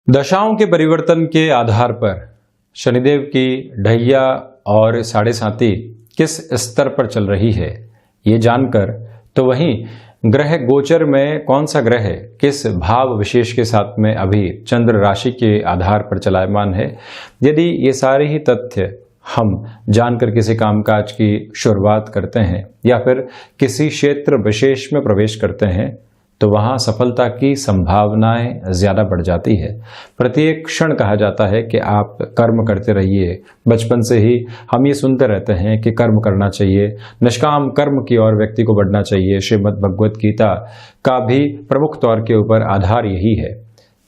दशाओं के परिवर्तन के आधार पर शनिदेव की ढैया और साढ़े साती किस स्तर पर चल रही है, ये जानकर तो वहीं ग्रह गोचर में कौन सा ग्रह किस भाव विशेष के साथ में अभी चंद्र राशि के आधार पर चलायमान है, यदि ये सारे ही तथ्य हम जानकर किसी कामकाज की शुरुआत करते हैं या फिर किसी क्षेत्र विशेष में प्रवेश करते हैं तो वहाँ सफलता की संभावनाएं ज़्यादा बढ़ जाती है। प्रत्येक क्षण कहा जाता है कि आप कर्म करते रहिए। बचपन से ही हम ये सुनते रहते हैं कि कर्म करना चाहिए, निष्काम कर्म की ओर व्यक्ति को बढ़ना चाहिए। श्रीमद् भगवत गीता का भी प्रमुख तौर के ऊपर आधार यही है।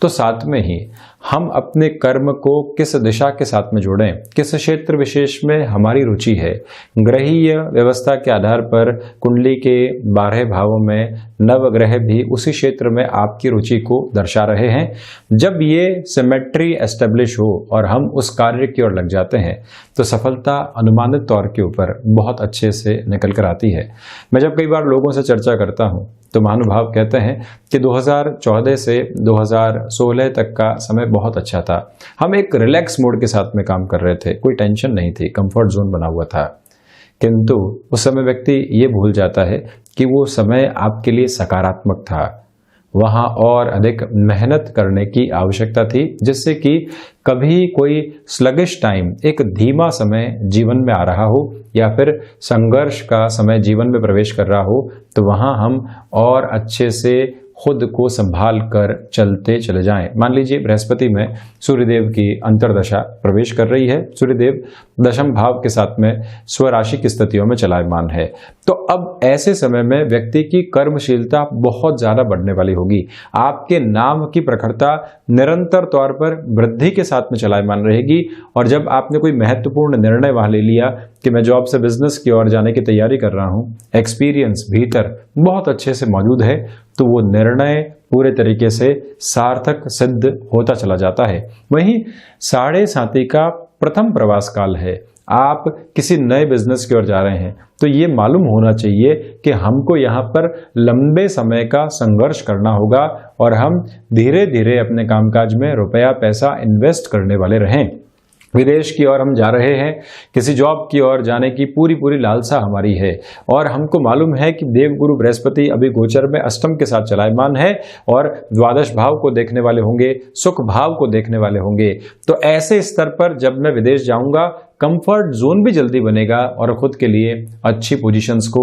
तो साथ में ही हम अपने कर्म को किस दिशा के साथ में जोड़ें, किस क्षेत्र विशेष में हमारी रुचि है। ग्रहीय व्यवस्था के आधार पर कुंडली के 12 भावों में नवग्रह भी उसी क्षेत्र में आपकी रुचि को दर्शा रहे हैं। जब ये सिमेट्री एस्टेब्लिश हो और हम उस कार्य की ओर लग जाते हैं तो सफलता अनुमानित तौर के ऊपर बहुत अच्छे से निकल कर आती है। मैं जब कई बार लोगों से चर्चा करता हूँ तो महानुभाव कहते हैं कि 2014 से 2016 तक का समय बहुत अच्छा था। हम एक रिलैक्स मोड के साथ में काम कर रहे थे, कोई टेंशन नहीं थी, कंफर्ट जोन बना हुआ था। किंतु उस समय व्यक्ति ये भूल जाता है कि वो समय आपके लिए सकारात्मक था। वहाँ और अधिक मेहनत करने की आवश्यकता थी, जिससे कि कभी कोई स्लगिश टाइम, एक धीमा समय जीवन में आ रहा हो या फिर संघर्ष का समय जीवन में प्रवेश कर रहा हो तो वहाँ हम और अच्छे से खुद को संभाल कर चलते चले जाएं। मान लीजिए बृहस्पति में सूर्यदेव की अंतर्दशा प्रवेश कर रही है। सूर्यदेव दशम भाव के साथ में स्वराशि की स्थितियों में चलायमान है। तो अब ऐसे समय में व्यक्ति की कर्मशीलता बहुत ज्यादा बढ़ने वाली होगी। आपके नाम की प्रखरता निरंतर तौर पर वृद्धि के साथ में चलायमान रहेगी। और जब आपने कोई महत्वपूर्ण निर्णय वहां ले लिया कि मैं जॉब से बिजनेस की ओर जाने की तैयारी कर रहा हूं, एक्सपीरियंस भीतर बहुत अच्छे से मौजूद है, तो वो निर्णय पूरे तरीके से सार्थक सिद्ध होता चला जाता है। वहीं साढ़े साती का प्रथम प्रवास काल है। आप किसी नए बिजनेस की ओर जा रहे हैं तो ये मालूम होना चाहिए कि हमको यहाँ पर लंबे समय का संघर्ष करना होगा और हम धीरे धीरे अपने कामकाज में रुपया पैसा इन्वेस्ट करने वाले रहें। विदेश की ओर हम जा रहे हैं, किसी जॉब की ओर जाने की पूरी लालसा हमारी है और हमको मालूम है कि देवगुरु बृहस्पति अभी गोचर में अष्टम के साथ चलायमान है और द्वादश भाव को देखने वाले होंगे, सुख भाव को देखने वाले होंगे। तो ऐसे स्तर पर जब मैं विदेश जाऊंगा कंफर्ट जोन भी जल्दी बनेगा और खुद के लिए अच्छी पोजीशंस को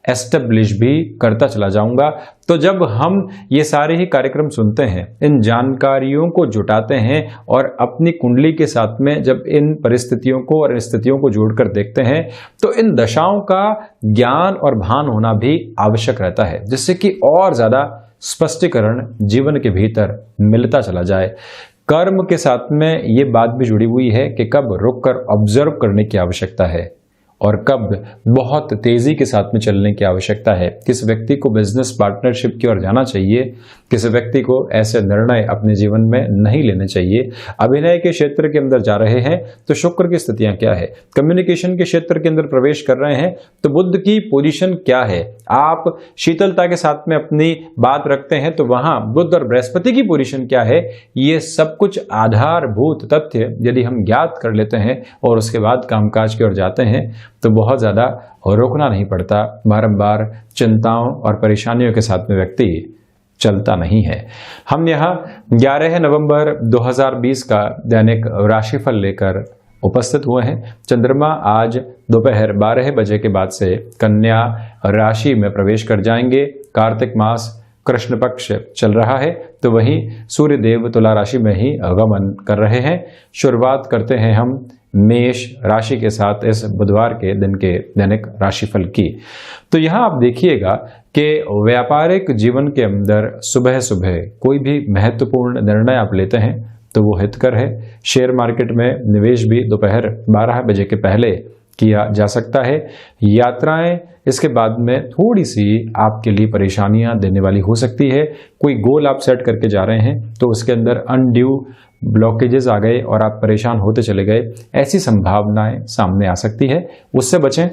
एस्टेब्लिश भी करता चला जाऊंगा। तो जब हम ये सारे ही कार्यक्रम सुनते हैं, इन जानकारियों को जुटाते हैं और अपनी कुंडली के साथ में जब इन परिस्थितियों को और स्थितियों को जोड़कर देखते हैं तो इन दशाओं का ज्ञान और भान होना भी आवश्यक रहता है, जिससे कि और ज्यादा स्पष्टीकरण जीवन के भीतर मिलता चला जाए। कर्म के साथ में ये बात भी जुड़ी हुई है कि कब रुककर ऑब्जर्व करने की आवश्यकता है और कब बहुत तेजी के साथ में चलने की आवश्यकता है। किस व्यक्ति को बिजनेस पार्टनरशिप की ओर जाना चाहिए, किस व्यक्ति को ऐसे निर्णय अपने जीवन में नहीं लेने चाहिए। अभिनय के क्षेत्र के अंदर जा रहे हैं तो शुक्र की स्थितियां क्या है, कम्युनिकेशन के क्षेत्र के अंदर प्रवेश कर रहे हैं तो बुध की पोजीशन क्या है, आप शीतलता के साथ में अपनी बात रखते हैं तो वहां बुध और बृहस्पति की पोजीशन क्या है। ये सब कुछ आधारभूत तथ्य यदि हम ज्ञात कर लेते हैं और उसके बाद कामकाज की ओर जाते हैं तो बहुत ज्यादा रुकना नहीं पड़ता। बारंबार चिंताओं और परेशानियों के साथ में व्यक्ति चलता नहीं है। हम यहाँ 11 नवंबर 2020 का दैनिक राशिफल लेकर उपस्थित हुए हैं। चंद्रमा आज दोपहर 12 बजे के बाद से कन्या राशि में प्रवेश कर जाएंगे। कार्तिक मास कृष्ण पक्ष चल रहा है तो वहीं सूर्य देव तुला राशि में ही आगमन कर रहे हैं। शुरुआत करते हैं हम मेष राशि के साथ इस बुधवार के दिन के दैनिक राशिफल की। तो यहाँ आप देखिएगा कि व्यापारिक जीवन के अंदर सुबह सुबह कोई भी महत्वपूर्ण निर्णय आप लेते हैं तो वो हितकर है। शेयर मार्केट में निवेश भी दोपहर 12 बजे के पहले किया जा सकता है। यात्राएं इसके बाद में थोड़ी सी आपके लिए परेशानियां देने वाली हो सकती है। कोई गोल आप सेट करके जा रहे हैं तो उसके अंदर अनड्यू ब्लॉकेजेस आ गए और आप परेशान होते चले गए, ऐसी संभावनाएं सामने आ सकती है, उससे बचें।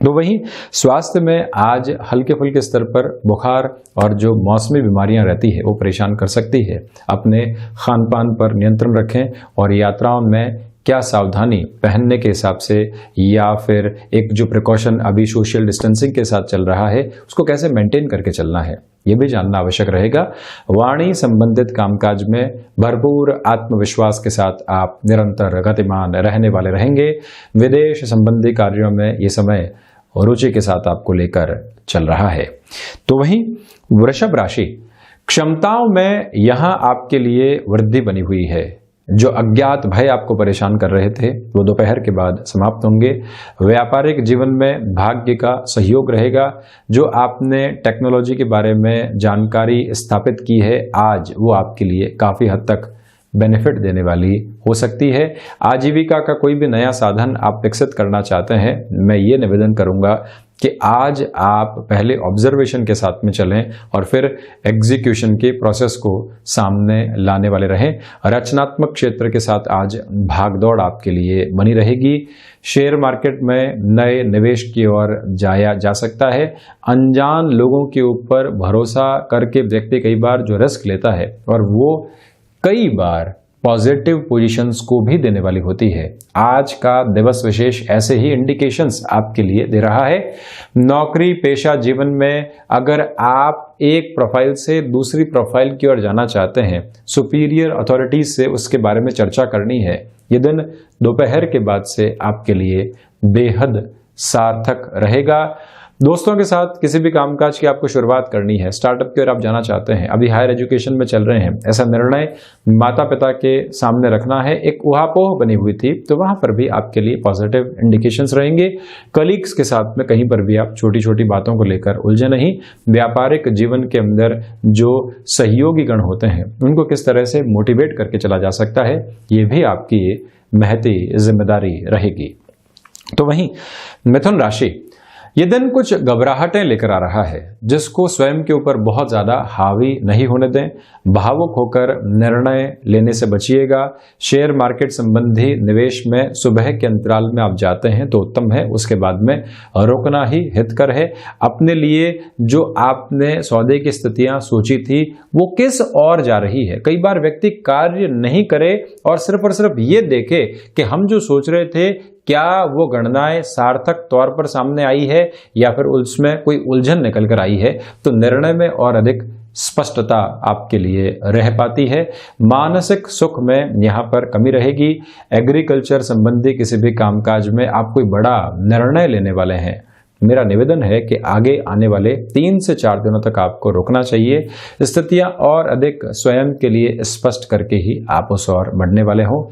तो वहीं स्वास्थ्य में आज हल्के फुल्के स्तर पर बुखार और जो मौसमी बीमारियां रहती है वो परेशान कर सकती है। अपने खान पान पर नियंत्रण रखें और यात्राओं में क्या सावधानी पहनने के हिसाब से या फिर एक जो प्रिकॉशन अभी सोशल डिस्टेंसिंग के साथ चल रहा है उसको कैसे मेंटेन करके चलना है ये भी जानना आवश्यक रहेगा। वाणी संबंधित कामकाज में भरपूर आत्मविश्वास के साथ आप निरंतर गतिमान रहने वाले रहेंगे। विदेश संबंधी कार्यों में ये समय रुचि के साथ आपको लेकर चल रहा है। तो वहीं वृषभ राशि, क्षमताओं में यहां आपके लिए वृद्धि बनी हुई है। जो अज्ञात भय आपको परेशान कर रहे थे वो दोपहर के बाद समाप्त होंगे। व्यापारिक जीवन में भाग्य का सहयोग रहेगा। जो आपने टेक्नोलॉजी के बारे में जानकारी स्थापित की है आज वो आपके लिए काफी हद तक बेनिफिट देने वाली हो सकती है। आजीविका का कोई भी नया साधन आप विकसित करना चाहते हैं, मैं ये निवेदन करूंगा कि आज आप पहले ऑब्जर्वेशन के साथ में चलें और फिर एग्जीक्यूशन के प्रोसेस को सामने लाने वाले रहें। रचनात्मक क्षेत्र के साथ आज भागदौड़ आपके लिए बनी रहेगी। शेयर मार्केट में नए निवेश की ओर जाया जा सकता है। अनजान लोगों के ऊपर भरोसा करके व्यक्ति कई बार जो रिस्क लेता है और वो कई बार पॉजिटिव पोजीशंस को भी देने वाली होती है। आज का दिवस विशेष ऐसे ही इंडिकेशंस आपके लिए दे रहा है। नौकरी पेशा जीवन में अगर आप एक प्रोफाइल से दूसरी प्रोफाइल की ओर जाना चाहते हैं, सुपीरियर अथॉरिटीज से उसके बारे में चर्चा करनी है, ये दिन दोपहर के बाद से आपके लिए बेहद सार्थक रहेगा। दोस्तों के साथ किसी भी कामकाज की आपको शुरुआत करनी है, स्टार्टअप की ओर आप जाना चाहते हैं, अभी हायर एजुकेशन में चल रहे हैं, ऐसा निर्णय माता पिता के सामने रखना है, एक उहापोह बनी हुई थी तो वहां पर भी आपके लिए पॉजिटिव इंडिकेशंस रहेंगे। कलीग्स के साथ में कहीं पर भी आप छोटी छोटी बातों को लेकर उलझे नहीं। व्यापारिक जीवन के अंदर जो सहयोगी गण होते हैं उनको किस तरह से मोटिवेट करके चला जा सकता है ये भी आपकी महती जिम्मेदारी रहेगी। तो वहीं मिथुन राशि, ये दिन कुछ घबराहटें लेकर आ रहा है जिसको स्वयं के ऊपर बहुत ज्यादा हावी नहीं होने दें। भावुक होकर निर्णय लेने से बचिएगा। शेयर मार्केट संबंधी निवेश में सुबह के अंतराल में आप जाते हैं तो उत्तम है, उसके बाद में रुकना ही हितकर है। अपने लिए जो आपने सौदे की स्थितियां सोची थी वो किस ओर जा रही है। कई बार व्यक्ति कार्य नहीं करे और सिर्फ ये देखे कि हम जो सोच रहे थे क्या वो गणनाएं सार्थक तौर पर सामने आई है या फिर उसमें कोई उलझन निकल कर आई है, तो निर्णय में और अधिक स्पष्टता आपके लिए रह पाती है। मानसिक सुख में यहाँ पर कमी रहेगी। एग्रीकल्चर संबंधी किसी भी कामकाज में आप कोई बड़ा निर्णय लेने वाले हैं, मेरा निवेदन है कि आगे आने वाले 3 से 4 दिनों तक आपको रुकना चाहिए। स्थितियां और अधिक स्वयं के लिए स्पष्ट करके ही आप उस ओर बढ़ने वाले हों।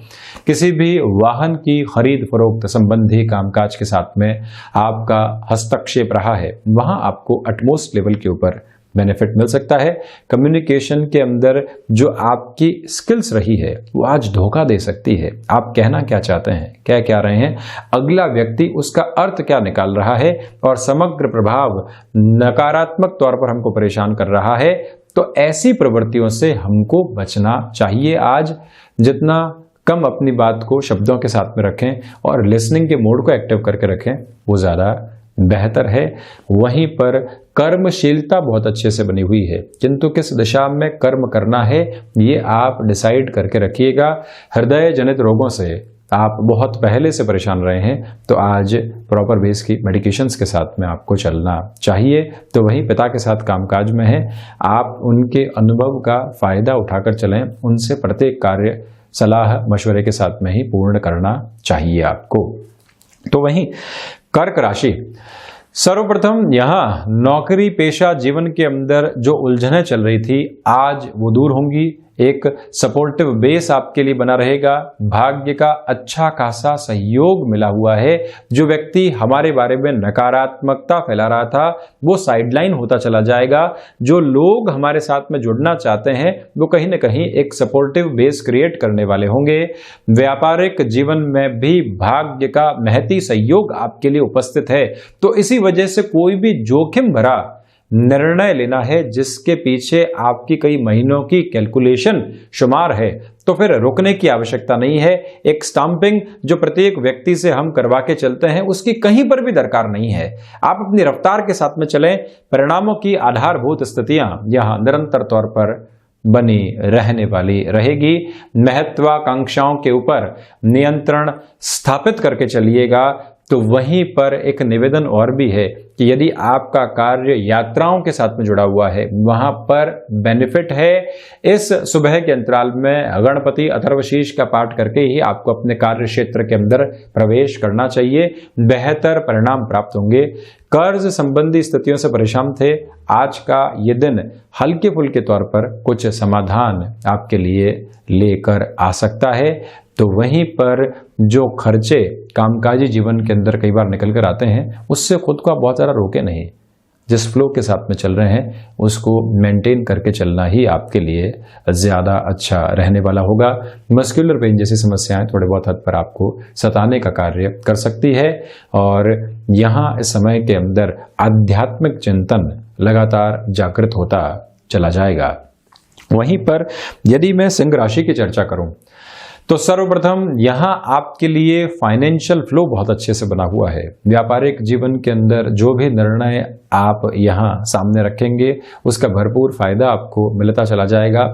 किसी भी वाहन की खरीद फरोख्त संबंधी कामकाज के साथ में आपका हस्तक्षेप रहा है, वहां आपको अटमोस्ट लेवल के ऊपर बेनिफिट मिल सकता है। कम्युनिकेशन के अंदर जो आपकी स्किल्स रही है वो आज धोखा दे सकती है। आप कहना क्या चाहते हैं, कह क्या रहे हैं, अगला व्यक्ति उसका अर्थ क्या निकाल रहा है और समग्र प्रभाव नकारात्मक तौर पर हमको परेशान कर रहा है। तो ऐसी प्रवृत्तियों से हमको बचना चाहिए। आज जितना कम अपनी बात को शब्दों के साथ में रखें और लिसनिंग के मोड को एक्टिव करके रखें वो ज्यादा बेहतर है। वहीं पर कर्मशीलता बहुत अच्छे से बनी हुई है, किंतु किस दिशा में कर्म करना है ये आप डिसाइड करके रखिएगा। हृदय जनित रोगों से आप बहुत पहले से परेशान रहे हैं तो आज प्रॉपर बेस की मेडिकेशंस के साथ में आपको चलना चाहिए। तो वहीं पिता के साथ कामकाज में है, आप उनके अनुभव का फायदा उठाकर चलें। उनसे प्रत्येक कार्य सलाह मशवरे के साथ में ही पूर्ण करना चाहिए आपको। तो वहीं कर्क राशि, सर्वप्रथम यहाँ नौकरी पेशा जीवन के अंदर जो उलझनें चल रही थी आज वो दूर होंगी। एक सपोर्टिव बेस आपके लिए बना रहेगा। भाग्य का अच्छा खासा सहयोग मिला हुआ है। जो व्यक्ति हमारे बारे में नकारात्मकता फैला रहा था वो साइडलाइन होता चला जाएगा। जो लोग हमारे साथ में जुड़ना चाहते हैं वो कहीं ना कहीं एक सपोर्टिव बेस क्रिएट करने वाले होंगे। व्यापारिक जीवन में भी भाग्य का महती सहयोग आपके लिए उपस्थित है। तो इसी वजह से कोई भी जोखिम भरा निर्णय लेना है जिसके पीछे आपकी कई महीनों की कैलकुलेशन शुमार है, तो फिर रुकने की आवश्यकता नहीं है। एक स्टाम्पिंग जो प्रत्येक व्यक्ति से हम करवा के चलते हैं उसकी कहीं पर भी दरकार नहीं है। आप अपनी रफ्तार के साथ में चलें। परिणामों की आधारभूत स्थितियां यहां निरंतर तौर पर बनी रहने वाली रहेगी। महत्वाकांक्षाओं के ऊपर नियंत्रण स्थापित करके चलिएगा। तो वहीं पर एक निवेदन और भी है कि यदि आपका कार्य यात्राओं के साथ में जुड़ा हुआ है, वहां पर बेनिफिट है। इस सुबह के अंतराल में गणपति अथर्वशीष का पाठ करके ही आपको अपने कार्य क्षेत्र के अंदर प्रवेश करना चाहिए। बेहतर परिणाम प्राप्त होंगे। कर्ज संबंधी स्थितियों से परेशान थे, आज का ये दिन हल्के फुल्के तौर पर कुछ समाधान आपके लिए लेकर आ सकता है। तो वहीं पर जो खर्चे कामकाजी जीवन के अंदर कई बार निकल कर आते हैं, उससे खुद को आप बहुत ज़्यादा रोके नहीं। जिस फ्लो के साथ में चल रहे हैं उसको मेंटेन करके चलना ही आपके लिए ज़्यादा अच्छा रहने वाला होगा। मस्कुलर पेन जैसी समस्याएं थोड़े बहुत हद पर आपको सताने का कार्य कर सकती है और यहाँ इस समय के अंदर आध्यात्मिक चिंतन लगातार जागृत होता चला जाएगा। वहीं पर यदि मैं सिंह राशि की चर्चा करूं तो सर्वप्रथम यहाँ आपके लिए फाइनेंशियल फ्लो बहुत अच्छे से बना हुआ है। व्यापारिक जीवन के अंदर जो भी निर्णय आप यहाँ सामने रखेंगे उसका भरपूर फायदा आपको मिलता चला जाएगा।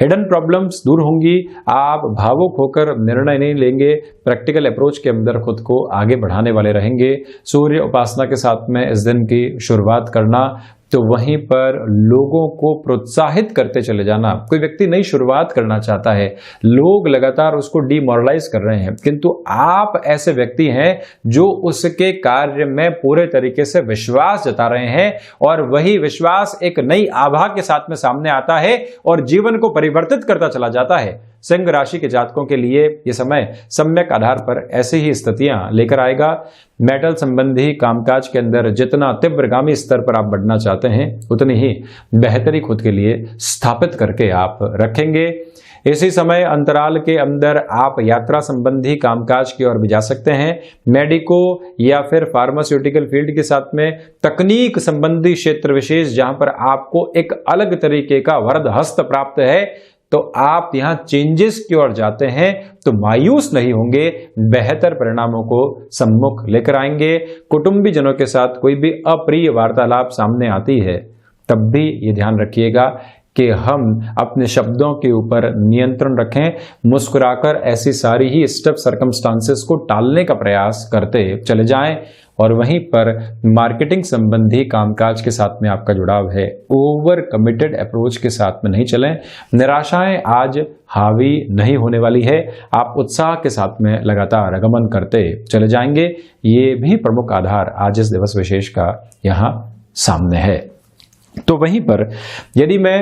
हिडन प्रॉब्लम्स दूर होंगी। आप भावुक होकर निर्णय नहीं लेंगे, प्रैक्टिकल अप्रोच के अंदर खुद को आगे बढ़ाने वाले रहेंगे। सूर्य उपासना के साथ में इस दिन की शुरुआत करना, तो वहीं पर लोगों को प्रोत्साहित करते चले जाना। कोई व्यक्ति नई शुरुआत करना चाहता है, लोग लगातार उसको डिमोरलाइज कर रहे हैं, किंतु आप ऐसे व्यक्ति हैं जो उसके कार्य में पूरे तरीके से विश्वास जता रहे हैं और वही विश्वास एक नई आभा के साथ में सामने आता है और जीवन को परिवर्तित करता चला जाता है। सिंह राशि के जातकों के लिए यह समय सम्यक आधार पर ऐसी ही स्थितियां लेकर आएगा। मेटल संबंधी कामकाज के अंदर जितना तीव्रगामी स्तर पर आप बढ़ना चाहते हैं उतनी ही बेहतरी खुद के लिए स्थापित करके आप रखेंगे। इसी समय अंतराल के अंदर आप यात्रा संबंधी कामकाज की ओर भी जा सकते हैं। मेडिको या फिर फार्मास्यूटिकल फील्ड के साथ में तकनीक संबंधी क्षेत्र विशेष जहां पर आपको एक अलग तरीके का वरद हस्त प्राप्त है, तो आप यहां चेंजेस की ओर जाते हैं तो मायूस नहीं होंगे, बेहतर परिणामों को सम्मुख लेकर आएंगे। कुटुंबी जनों के साथ कोई भी अप्रिय वार्तालाप सामने आती है तब भी ये ध्यान रखिएगा कि हम अपने शब्दों के ऊपर नियंत्रण रखें। मुस्कुराकर ऐसी सारी ही स्टेप सर्कमस्टांसेस को टालने का प्रयास करते चले जाएं और वहीं पर मार्केटिंग संबंधी कामकाज के साथ में आपका जुड़ाव है। ओवर कमिटेड अप्रोच के साथ में नहीं चलें। निराशाएं आज हावी नहीं होने वाली है। आप उत्साह के साथ में लगातार आगमन करते चले जाएंगे। ये भी प्रमुख आधार आज इस दिवस विशेष का यहाँ सामने है। तो वहीं पर यदि मैं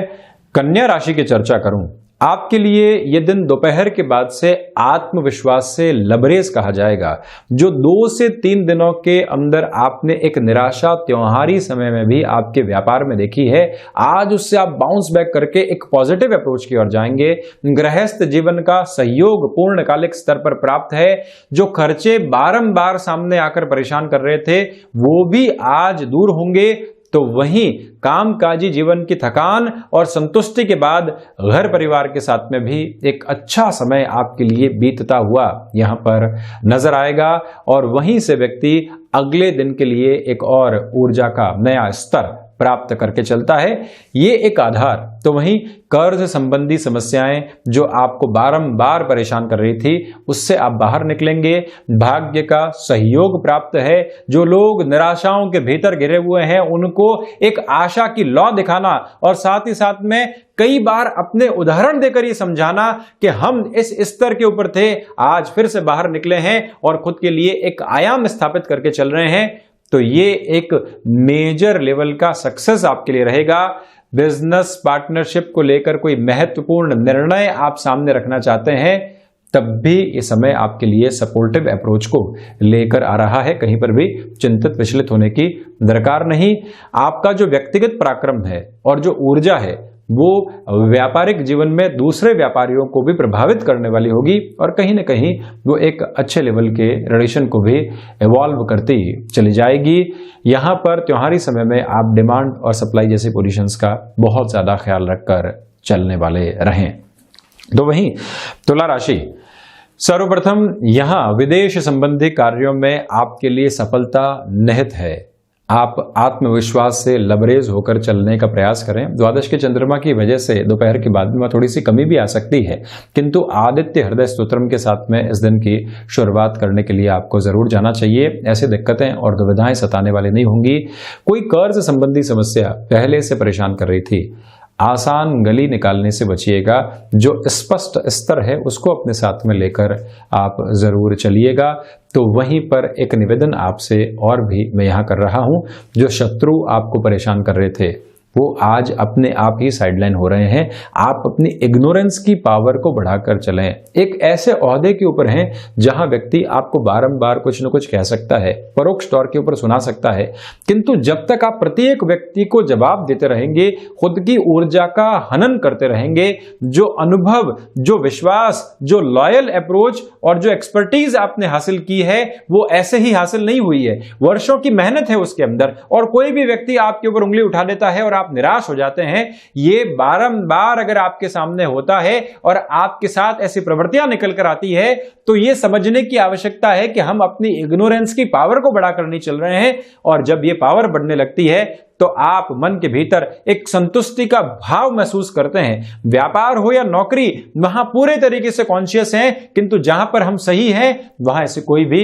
कन्या राशि की चर्चा करूं, आपके लिए यह दिन दोपहर के बाद से आत्मविश्वास से लबरेज कहा जाएगा। जो 2 से 3 दिनों के अंदर आपने एक निराशा त्योहारी समय में भी आपके व्यापार में देखी है, आज उससे आप बाउंस बैक करके एक पॉजिटिव अप्रोच की ओर जाएंगे। गृहस्थ जीवन का सहयोग पूर्णकालिक स्तर पर प्राप्त है। जो खर्चे बारंबार सामने आकर परेशान कर रहे थे वो भी आज दूर होंगे। तो वहीं कामकाजी जीवन की थकान और संतुष्टि के बाद घर परिवार के साथ में भी एक अच्छा समय आपके लिए बीतता हुआ यहां पर नजर आएगा और वहीं से व्यक्ति अगले दिन के लिए एक और ऊर्जा का नया स्तर प्राप्त करके चलता है। ये एक आधार। तो वहीं कर्ज संबंधी समस्याएं जो आपको बारंबार परेशान कर रही थी उससे आप बाहर निकलेंगे। भाग्य का सहयोग प्राप्त है। जो लोग निराशाओं के भीतर घिरे हुए हैं उनको एक आशा की लौ दिखाना और साथ ही साथ में कई बार अपने उदाहरण देकर ये समझाना कि हम इस स्तर के ऊपर थे, आज फिर से बाहर निकले हैं और खुद के लिए एक आयाम स्थापित करके चल रहे हैं। तो ये एक मेजर लेवल का सक्सेस आपके लिए रहेगा। बिजनेस पार्टनरशिप को लेकर कोई महत्वपूर्ण निर्णय आप सामने रखना चाहते हैं तब भी ये समय आपके लिए सपोर्टिव अप्रोच को लेकर आ रहा है। कहीं पर भी चिंतित विचलित होने की दरकार नहीं। आपका जो व्यक्तिगत पराक्रम है और जो ऊर्जा है वो व्यापारिक जीवन में दूसरे व्यापारियों को भी प्रभावित करने वाली होगी और कहीं ना कहीं वो एक अच्छे लेवल के रिलेशन को भी इवॉल्व करती चली जाएगी। यहाँ पर त्योहारी समय में आप डिमांड और सप्लाई जैसी पोजीशंस का बहुत ज्यादा ख्याल रखकर चलने वाले रहें। तो वहीं तुला राशि, सर्वप्रथम यहां विदेश संबंधी कार्यों में आपके लिए सफलता निहित है। आप आत्मविश्वास से लबरेज होकर चलने का प्रयास करें। द्वादश के चंद्रमा की वजह से दोपहर के बाद में थोड़ी सी कमी भी आ सकती है, किंतु आदित्य हृदय स्तोत्रम के साथ में इस दिन की शुरुआत करने के लिए आपको जरूर जाना चाहिए। ऐसे दिक्कतें और दुविधाएं सताने वाली नहीं होंगी। कोई कर्ज संबंधी समस्या पहले से परेशान कर रही थी, आसान गली निकालने से बचिएगा। जो स्पष्ट स्तर है उसको अपने साथ में लेकर आप जरूर चलिएगा। तो वहीं पर एक निवेदन आपसे और भी मैं यहाँ कर रहा हूं, जो शत्रु आपको परेशान कर रहे थे वो आज अपने आप ही साइडलाइन हो रहे हैं। आप अपनी इग्नोरेंस की पावर को बढ़ाकर चलें। एक ऐसे ओहदे के ऊपर हैं जहां व्यक्ति आपको बारंबार कुछ न कुछ कह सकता है, परोक्ष तौर के ऊपर सुना सकता है, किंतु जब तक आप प्रत्येक व्यक्ति को जवाब देते रहेंगे, खुद की ऊर्जा का हनन करते रहेंगे, जो अनुभव, जो विश्वास, जो लॉयल अप्रोच और जो एक्सपर्टीज आपने हासिल की है वो ऐसे ही हासिल नहीं हुई है, वर्षों की मेहनत है उसके अंदर। और कोई भी व्यक्ति आपके ऊपर उंगली उठा देता है और आप निराश हो जाते हैं, ये बारंबार अगर आपके सामने होता है और आपके साथ ऐसी प्रवृत्तियां निकल कर आती है, तो ये समझने की आवश्यकता है कि हम अपनी इग्नोरेंस की पावर को बढ़ाकर नहीं चल रहे हैं। और जब ये पावर बढ़ने लगती है तो आप मन के भीतर एक संतुष्टि का भाव महसूस करते हैं। व्यापार हो या नौकरी, वहां पूरे तरीके से कॉन्शियस हैं, किंतु जहां पर हम सही हैं वहां ऐसे कोई भी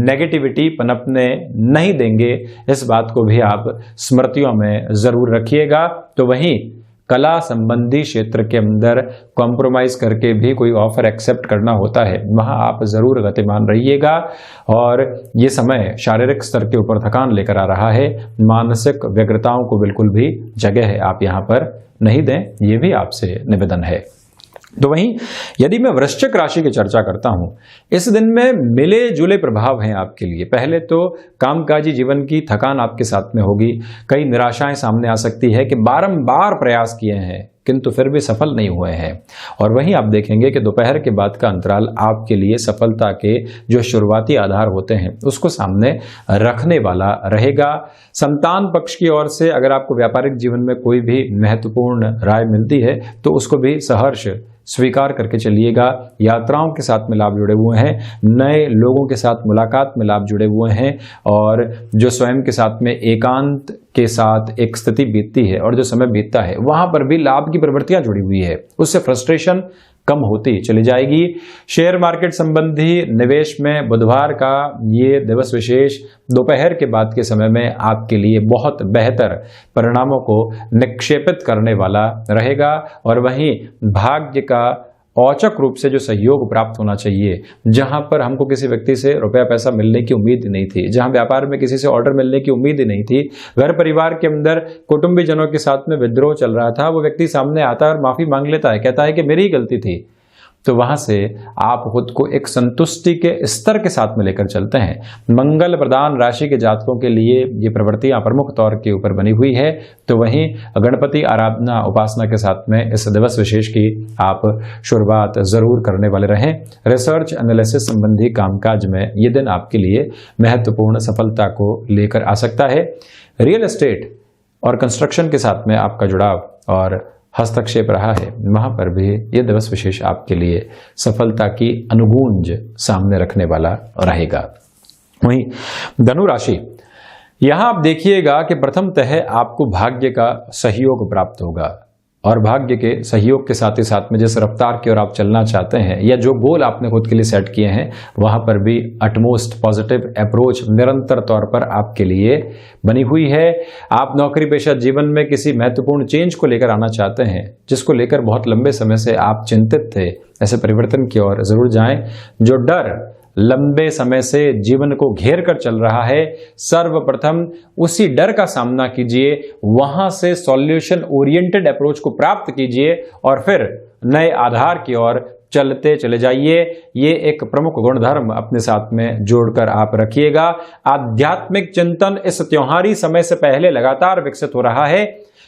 नेगेटिविटी पनपने नहीं देंगे। इस बात को भी आप स्मृतियों में जरूर रखिएगा। तो वहीं कला संबंधी क्षेत्र के अंदर कॉम्प्रोमाइज करके भी कोई ऑफर एक्सेप्ट करना होता है, वहां आप जरूर गतिमान रहिएगा। और ये समय शारीरिक स्तर के ऊपर थकान लेकर आ रहा है, मानसिक व्यग्रताओं को बिल्कुल भी जगह है आप यहां पर नहीं दें, ये भी आपसे निवेदन है। तो वहीं यदि मैं वृश्चिक राशि की चर्चा करता हूं, इस दिन में मिले जुले प्रभाव हैं आपके लिए। पहले तो कामकाजी जीवन की थकान आपके साथ में होगी, कई निराशाएं सामने आ सकती है कि बारंबार प्रयास किए हैं किंतु फिर भी सफल नहीं हुए हैं। और वहीं आप देखेंगे कि दोपहर के बाद का अंतराल आपके लिए सफलता के जो शुरुआती आधार होते हैं उसको सामने रखने वाला रहेगा। संतान पक्ष की ओर से अगर आपको व्यापारिक जीवन में कोई भी महत्वपूर्ण राय मिलती है तो उसको भी सहर्ष स्वीकार करके चलिएगा। यात्राओं के साथ में लाभ जुड़े हुए हैं, नए लोगों के साथ मुलाकात में लाभ जुड़े हुए हैं, और जो स्वयं के साथ में एकांत के साथ एक स्थिति बीतती है और जो समय बीतता है वहां पर भी लाभ की प्रवृत्तियां जुड़ी हुई है, उससे फ्रस्ट्रेशन कम होती चली जाएगी। शेयर मार्केट संबंधी निवेश में बुधवार का ये दिवस विशेष दोपहर के बाद के समय में आपके लिए बहुत बेहतर परिणामों को निक्षेपित करने वाला रहेगा। और वहीं भाग्य का औचक रूप से जो सहयोग प्राप्त होना चाहिए, जहां पर हमको किसी व्यक्ति से रुपया पैसा मिलने की उम्मीद नहीं थी, जहां व्यापार में किसी से ऑर्डर मिलने की उम्मीद ही नहीं थी, घर परिवार के अंदर कुटुंबीजनों के साथ में विद्रोह चल रहा था, वो व्यक्ति सामने आता है और माफी मांग लेता है, कहता है कि मेरी ही गलती थी। तो वहां से आप खुद को एक संतुष्टि के स्तर के साथ में लेकर चलते हैं। मंगल प्रदान राशि के जातकों के लिए ये प्रवृत्तियां प्रमुख तौर के ऊपर बनी हुई है। तो वहीं गणपति आराधना उपासना के साथ में इस दिवस विशेष की आप शुरुआत जरूर करने वाले रहें। रिसर्च एनालिसिस संबंधी कामकाज में ये दिन आपके लिए महत्वपूर्ण सफलता को लेकर आ सकता है। रियल एस्टेट और कंस्ट्रक्शन के साथ में आपका जुड़ाव और हस्तक्षेप रहा है, वहां पर भी यह दिवस विशेष आपके लिए सफलता की अनुगूंज सामने रखने वाला रहेगा। वहीं धनु राशि, यहां आप देखिएगा कि प्रथमतः आपको भाग्य का सहयोग प्राप्त होगा, और भाग्य के सहयोग के साथ ही साथ में जिस रफ्तार की ओर आप चलना चाहते हैं या जो गोल आपने खुद के लिए सेट किए हैं, वहां पर भी अटमोस्ट पॉजिटिव अप्रोच निरंतर तौर पर आपके लिए बनी हुई है। आप नौकरी पेशा जीवन में किसी महत्वपूर्ण चेंज को लेकर आना चाहते हैं, जिसको लेकर बहुत लंबे समय से आप चिंतित थे, ऐसे परिवर्तन की ओर जरूर जाएं। जो डर लंबे समय से जीवन को घेर कर चल रहा है, सर्वप्रथम उसी डर का सामना कीजिए, वहां से सॉल्यूशन ओरिएंटेड अप्रोच को प्राप्त कीजिए और फिर नए आधार की ओर चलते चले जाइए। ये एक प्रमुख गुणधर्म अपने साथ में जोड़कर आप रखिएगा। आध्यात्मिक चिंतन इस त्योहारी समय से पहले लगातार विकसित हो रहा है।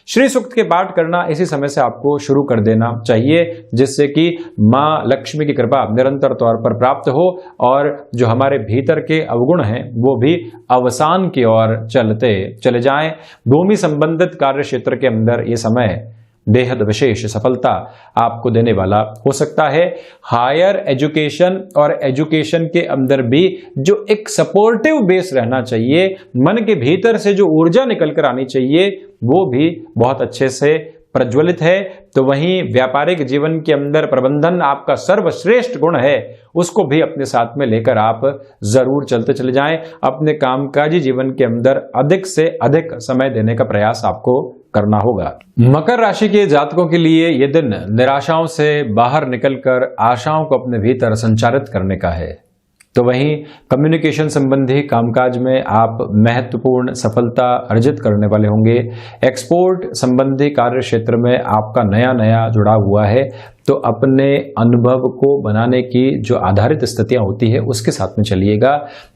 श्री सूक्त के पाठ करना इसी समय से आपको शुरू कर देना चाहिए, जिससे कि मां लक्ष्मी की कृपा निरंतर तौर पर प्राप्त हो और जो हमारे भीतर के अवगुण हैं वो भी अवसान की ओर चलते चले जाएं। भूमि संबंधित कार्य क्षेत्र के अंदर ये समय बेहद विशेष सफलता आपको देने वाला हो सकता है। हायर एजुकेशन और एजुकेशन के अंदर भी जो एक सपोर्टिव बेस रहना चाहिए, मन के भीतर से जो ऊर्जा निकल कर आनी चाहिए वो भी बहुत अच्छे से प्रज्वलित है। तो वहीं व्यापारिक जीवन के अंदर प्रबंधन आपका सर्वश्रेष्ठ गुण है, उसको भी अपने साथ में लेकर आप जरूर चलते चले जाएं। अपने कामकाजी जीवन के अंदर अधिक से अधिक समय देने का प्रयास आपको करना होगा। मकर राशि के जातकों के लिए यह दिन निराशाओं से बाहर निकलकर आशाओं को अपने भीतर संचारित करने का है। तो वहीं कम्युनिकेशन संबंधी कामकाज में आप महत्वपूर्ण सफलता अर्जित करने वाले होंगे। एक्सपोर्ट संबंधी कार्य क्षेत्र में आपका नया जुड़ाव हुआ है, तो अपने अनुभव को बनाने की जो आधारित स्थितियां होती है उसके साथ में चलिएगा।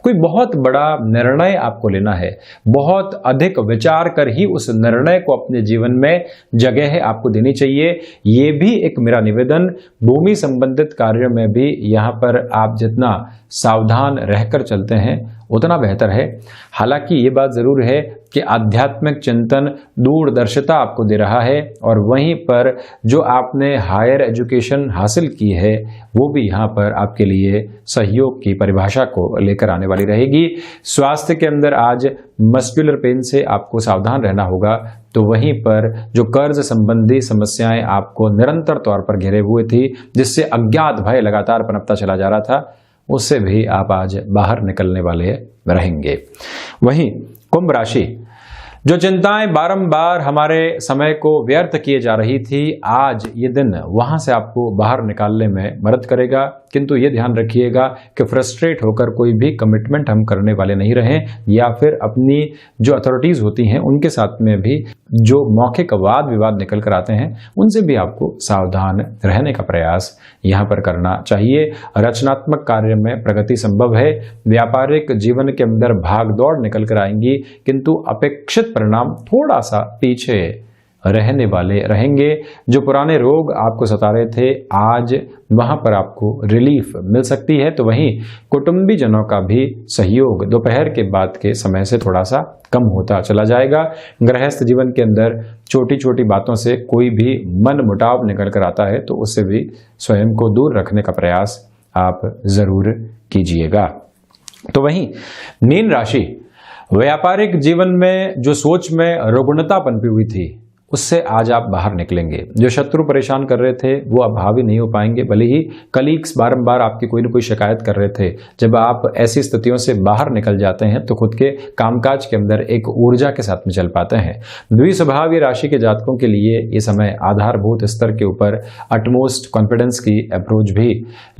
कोई बहुत बड़ा निर्णय आपको लेना है, बहुत अधिक विचार कर ही उस निर्णय को अपने जीवन में जगह आपको देनी चाहिए। ये भी एक मेरा निवेदन। भूमि संबंधित कार्यों में भी यहाँ पर आप जितना सावधान रहकर चलते हैं उतना बेहतर है। हालांकि ये बात जरूर है कि आध्यात्मिक चिंतन दूरदर्शिता आपको दे रहा है और वहीं पर जो आपने हायर एजुकेशन हासिल की है वो भी यहाँ पर आपके लिए सहयोग की परिभाषा को लेकर आने वाली रहेगी। स्वास्थ्य के अंदर आज मस्कुलर पेन से आपको सावधान रहना होगा। तो वहीं पर जो कर्ज संबंधी समस्याएं आपको निरंतर तौर पर घेरे हुए थी, जिससे अज्ञात भय लगातार पनपता चला जा रहा था, उससे भी आप आज बाहर निकलने वाले रहेंगे। वहीं कुंभ राशि, जो चिंताएं बारंबार हमारे समय को व्यर्थ किए जा रही थी, आज ये दिन वहां से आपको बाहर निकालने में मदद करेगा। किंतु ये ध्यान रखिएगा कि फ्रस्ट्रेट होकर कोई भी कमिटमेंट हम करने वाले नहीं रहें, या फिर अपनी जो अथॉरिटीज होती हैं उनके साथ में भी जो मौखिक वाद विवाद निकल कर आते हैं उनसे भी आपको सावधान रहने का प्रयास यहाँ पर करना चाहिए। रचनात्मक कार्य में प्रगति संभव है। व्यापारिक जीवन के अंदर भाग दौड़ निकल कर आएंगी, किंतु अपेक्षित परिणाम थोड़ा सा पीछे रहने वाले रहेंगे। जो पुराने रोग आपको सता रहे थे, आज वहां पर आपको रिलीफ मिल सकती है। तो वहीं कुटुंबी जनों का भी सहयोग दोपहर के बाद के समय से थोड़ा सा कम होता चला जाएगा। गृहस्थ जीवन के अंदर छोटी छोटी बातों से कोई भी मन मुटाव निकल कर आता है, तो उससे भी स्वयं को दूर रखने का प्रयास आप जरूर कीजिएगा। तो वहीं मीन राशि, व्यापारिक जीवन में जो सोच में रुग्णता पनपी हुई थी उससे आज आप बाहर निकलेंगे। जो शत्रु परेशान कर रहे थे वो अब हावी नहीं हो पाएंगे। भले ही कलीग्स बारंबार आपकी कोई न कोई शिकायत कर रहे थे, जब आप ऐसी स्थितियों से बाहर निकल जाते हैं तो खुद के कामकाज के अंदर एक ऊर्जा के साथ में चल पाते हैं। द्विस्वभावी राशि के जातकों के लिए ये समय आधारभूत स्तर के ऊपर अटमोस्ट कॉन्फिडेंस की अप्रोच भी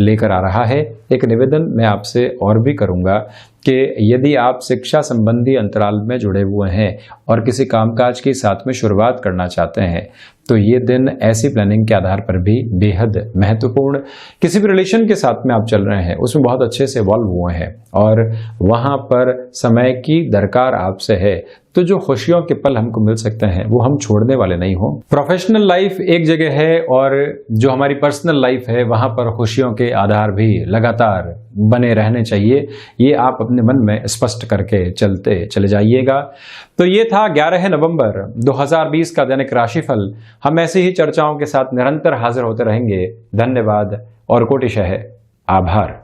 लेकर आ रहा है। एक निवेदन मैं आपसे और भी करूंगा कि यदि आप शिक्षा संबंधी अंतराल में जुड़े हुए हैं और किसी कामकाज के साथ में शुरुआत करना चाहते हैं, तो ये दिन ऐसी प्लानिंग के आधार पर भी बेहद महत्वपूर्ण। किसी भी रिलेशन के साथ में आप चल रहे हैं, उसमें बहुत अच्छे से इवॉल्व हुए हैं और वहां पर समय की दरकार आपसे है, तो जो खुशियों के पल हमको मिल सकते हैं वो हम छोड़ने वाले नहीं हो। प्रोफेशनल लाइफ एक जगह है और जो हमारी पर्सनल लाइफ है वहां पर खुशियों के आधार भी लगातार बने रहने चाहिए। ये आप अपने मन में स्पष्ट करके चलते चले जाइएगा। तो ये था 11 नवंबर 2020 का दैनिक राशिफल। हम ऐसी ही चर्चाओं के साथ निरंतर हाजिर होते रहेंगे। धन्यवाद और कोटिशः आभार।